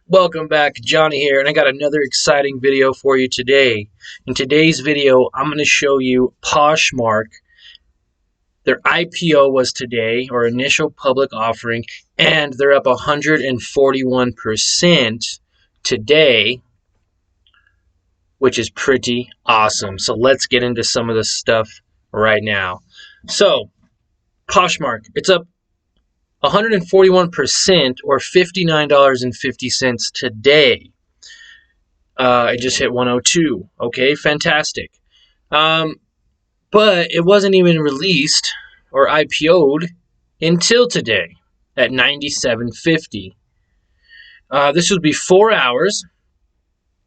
Welcome back, Johnny here, and I got another exciting video for you today. In today's video, I'm going to show you Poshmark. Their IPO was today, or initial public offering, and they're up 141% today, which is pretty awesome. So let's get into some of the stuff right now. So, Poshmark, it's up 141% or $59.50 today. It just hit 102. Okay, fantastic. But it wasn't even released or IPO'd until today at 97.50. This would be 4 hours,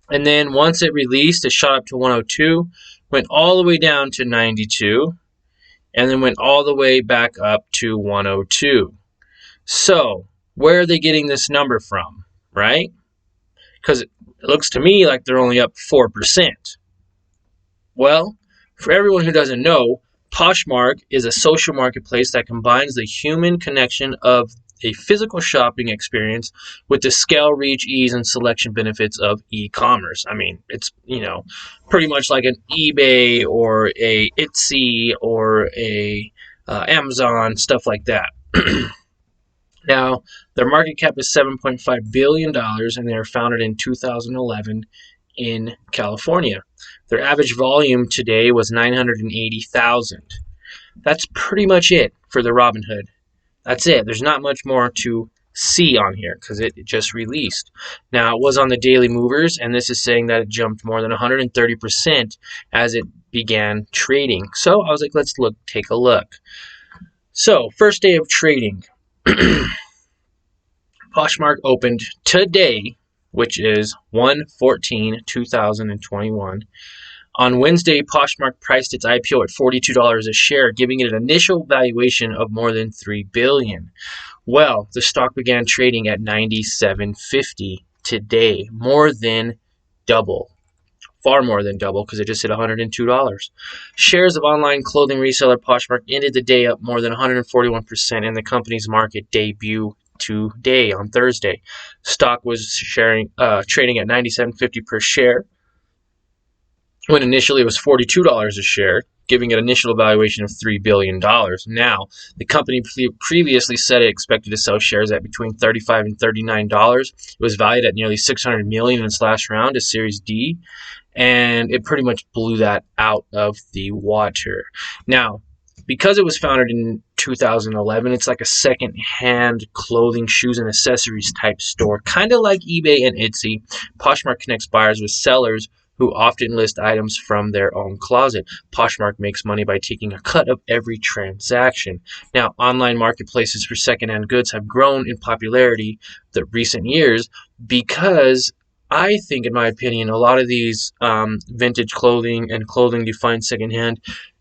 and then once it released, it shot up to 102, went all the way down to 92, and then went all the way back up to 102. So, where are they getting this number from, right? Because it looks to me like they're only up 4%. Well, for everyone who doesn't know, Poshmark is a social marketplace that combines the human connection of a physical shopping experience with the scale, reach, ease, and selection benefits of e-commerce. I mean, it's, pretty much like an eBay or a Etsy or a Amazon, stuff like that. Now, their market cap is $7.5 billion, and they were founded in 2011 in California. Their average volume today was 980,000. That's pretty much it for the Robinhood. That's it. There's not much more to see on here because it just released. Now, it was on the daily movers, and this is saying that it jumped more than 130% as it began trading. So I was like, let's take a look. So, first day of trading. Poshmark opened today, which is 1/14/2021. On Wednesday, Poshmark priced its IPO at $42 a share, giving it an initial valuation of more than $3 billion. Well, the stock began trading at $97.50 today, more than double. Far more than double because it just hit $102. Shares of online clothing reseller Poshmark ended the day up more than 141% in the company's market debut today on Thursday. Stock was trading at $97.50 per share when initially it was $42 a share, giving it an initial valuation of $3 billion. Now, the company previously said it expected to sell shares at between $35 and $39. It was valued at nearly $600 million in its last round, a Series D, and it pretty much blew that out of the water. Now, because it was founded in 2011, it's like a second-hand clothing, shoes, and accessories type store, kind of like eBay and Etsy. Poshmark connects buyers with sellers who often list items from their own closet. Poshmark makes money by taking a cut of every transaction. Now, online marketplaces for secondhand goods have grown in popularity the recent years because I think, in my opinion, a lot of these vintage clothing and clothing you find secondhand,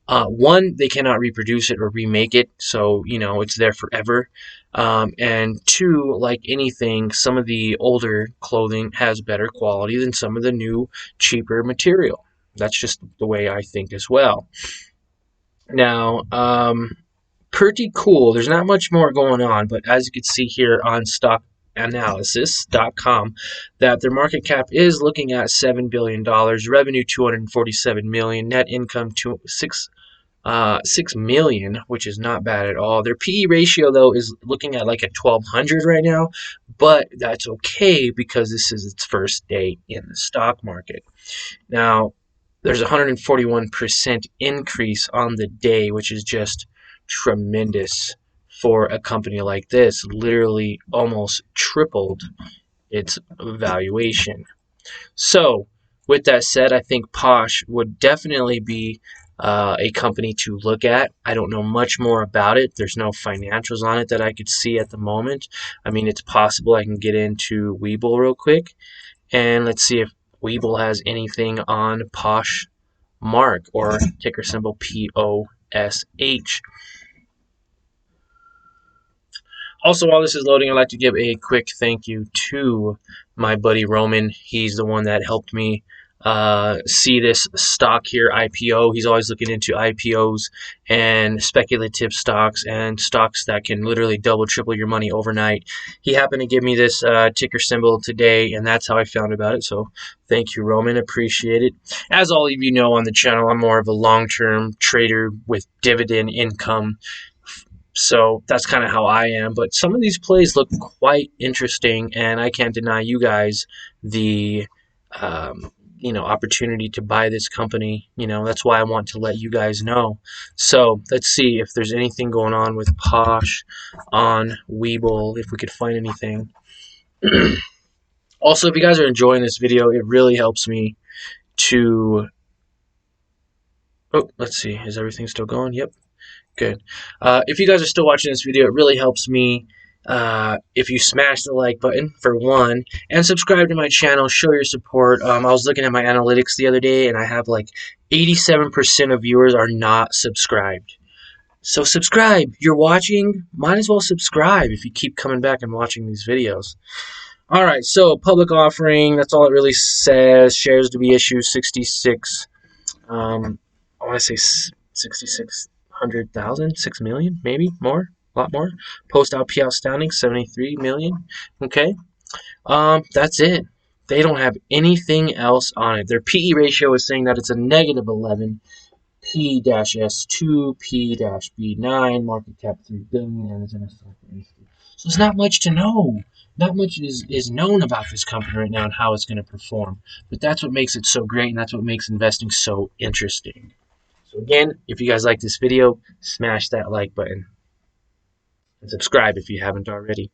one, they cannot reproduce it or remake it, so, it's there forever. And two, like anything, some of the older clothing has better quality than some of the new, cheaper material. That's just the way I think as well. Now, pretty cool. There's not much more going on, but as you can see here on stockanalysis.com, that their market cap is looking at $7 billion, revenue $247 million, net income $6 million, which is not bad at all. Their PE ratio, though, is looking at like a 1,200 right now, but that's okay because this is its first day in the stock market. Now, there's a 141% increase on the day, which is just tremendous for a company like this. Literally almost tripled its valuation. So, with that said, I think Posh would definitely be a company to look at. I don't know much more about it. There's no financials on it that I could see at the moment. I mean, it's possible I can get into Webull real quick, and let's see if Webull has anything on Poshmark, or ticker symbol POSH. Also, while this is loading, I'd like to give a quick thank you to my buddy Roman. He's the one that helped me see this stock here, IPO. He's always looking into IPOs and speculative stocks and stocks that can literally double, triple your money overnight. He happened to give me this ticker symbol today, and that's how I found about it. So thank you, Roman. Appreciate it. As all of you know on the channel, I'm more of a long-term trader with dividend income. So that's kind of how I am. But some of these plays look quite interesting, and I can't deny you guys the opportunity to buy this company. That's why I want to let you guys know. So let's see if there's anything going on with Posh on Webull, if we could find anything. Also, if you guys are enjoying this video, it really helps me to... Oh, let's see. Is everything still going? Yep. Good. If you guys are still watching this video, it really helps me if you smash the like button, for one, and subscribe to my channel. Show your support. I was looking at my analytics the other day, and I have like 87% of viewers are not subscribed. So subscribe. You're watching, might as well subscribe if you keep coming back and watching these videos. All right, so public offering, that's all it really says. Shares to be issued, 66. I want to say 6,600,000, 6 million, maybe more, a lot more. Post LP outstanding, 73 million. Okay, that's it. They don't have anything else on it. Their PE ratio is saying that it's a negative 11, P-S2, P-B9, market cap 3 billion, and it's in a stock race. So it's not much to know. Not much is known about this company right now and how it's going to perform. But that's what makes it so great, and that's what makes investing so interesting. So again, if you guys like this video, smash that like button and subscribe if you haven't already.